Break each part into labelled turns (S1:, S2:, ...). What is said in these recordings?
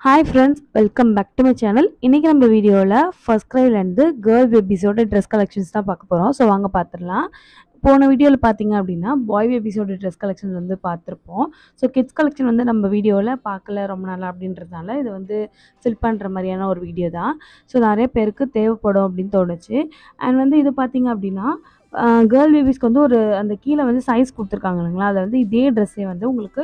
S1: Hi friends, welcome back to my channel. இன்றைக்கி நம்ம வீடியோவில் ஃபர்ஸ்ட் கிரைலேருந்து கேர்ள் பேபிஸோட ட்ரெஸ் கலெக்ஷன்ஸ் தான் பார்க்க போகிறோம். ஸோ வாங்க பார்த்துடலாம். போன வீடியோவில் பார்த்தீங்க அப்படின்னா பாய் பேபிஸோட ட்ரெஸ் கலெக்ஷன் வந்து பார்த்துருப்போம். ஸோ கிட்ஸ் கலெக்ஷன் வந்து நம்ம வீடியோவில் பார்க்கல ரொம்ப நாளாக அப்படின்றதுனால இது வந்து ஃபில் பண்ணுற மாதிரியான ஒரு வீடியோ தான். ஸோ நிறைய பேருக்கு தேவைப்படும் அப்படின்னு தோணுச்சு. அண்ட் வந்து இது பார்த்தீங்க அப்படின்னா கேர்ள் பேபிஸ்க்கு வந்து ஒரு அந்த கீழே வந்து சைஸ் கொடுத்துருக்காங்க இல்லைங்களா, அதை வந்து இதே ட்ரெஸ்ஸே வந்து உங்களுக்கு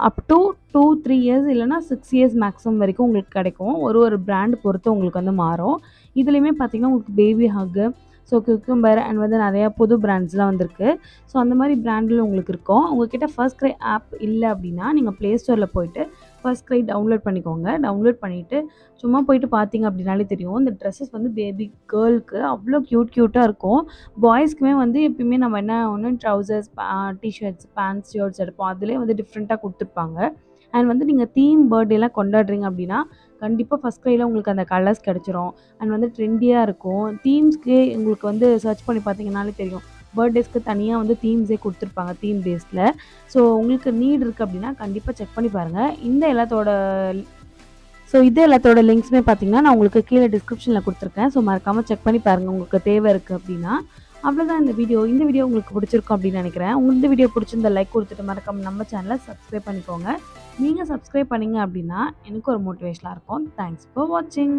S1: அப் டு 2-3 இயர்ஸ் இல்லைனா 6 இயர்ஸ் மேக்ஸிமம் வரைக்கும் உங்களுக்கு கிடைக்கும். ஒரு பிராண்ட் பொறுத்து உங்களுக்கு வந்து மாறும். இதுலேயுமே பார்த்தீங்கன்னா உங்களுக்கு பேபி ஹக்கு, ஸோ குக்கும்பர் அண்ட் வந்து நிறையா புது பிராண்ட்ஸ்லாம் வந்திருக்கு. ஸோ அந்த மாதிரி பிராண்டில் உங்களுக்கு இருக்கும். உங்கள்கிட்ட ஃபர்ஸ்ட் கிரை ஆப் இல்லை அப்படின்னா நீங்கள் ப்ளே ஸ்டோரில் போயிட்டு ஃபர்ஸ்ட் கிரை டவுன்லோட் பண்ணிக்கோங்க. டவுன்லோட் பண்ணிவிட்டு சும்மா போயிட்டு பார்த்தீங்க அப்படின்னாலே தெரியும். இந்த ட்ரெஸ்ஸஸ் வந்து பேபி கேர்ளுக்கு அவ்வளோ க்யூட்டாக இருக்கும். பாய்ஸ்க்குமே வந்து எப்பயுமே நம்ம என்ன ஒன்று ட்ரௌசர்ஸ், டிஷர்ட்ஸ், பேண்ட்ஸ், ஷர்ட்ஸ் எடுப்போம். அதிலே வந்து டிஃப்ரெண்ட்டாக கொடுத்துருப்பாங்க. அண்ட் வந்து நீங்கள் தீம் பர்த்டேலாம் கொண்டாடுறீங்க அப்படின்னா கண்டிப்பாக ஃபர்ஸ்ட் கிரையில் உங்களுக்கு அந்த கலர்ஸ் கிடச்சிரும். அண்ட் வந்து ட்ரெண்டியாக இருக்கும். தீம்ஸ்க்கே உங்களுக்கு வந்து சர்ச் பண்ணி பார்த்தீங்கன்னாலே தெரியும். பர்த்டேஸ்க்கு தனியாக வந்து தீம்ஸே கொடுத்துருப்பாங்க தீம் பேஸில். ஸோ உங்களுக்கு நீட் இருக்குது அப்படின்னா கண்டிப்பாக செக் பண்ணி பாருங்கள். இது எல்லாத்தோட லிங்க்ஸுமே பார்த்தீங்கன்னா நான் உங்களுக்கு கீழே டிஸ்கிரிப்ஷனில் கொடுத்துருக்கேன். ஸோ மறக்காமல் செக் பண்ணி பாருங்கள் உங்களுக்கு தேவை இருக்குது அப்படின்னா. அவ்வளோதான் இந்த வீடியோ உங்களுக்கு பிடிச்சிருக்கும் அப்படின்னு நினைக்கிறேன். இந்த வீடியோ பிடிச்சிருந்த லைக் கொடுத்துட்டு மறக்காம நம்ம சேனலை சப்ஸ்கிரைப் பண்ணிக்கோங்க. நீங்கள் சப்ஸ்கிரைப் பண்ணிங்க அப்படின்னா எனக்கு ஒரு மோட்டிவேஷனாக இருக்கும். தேங்க்ஸ் ஃபார் வாட்சிங்.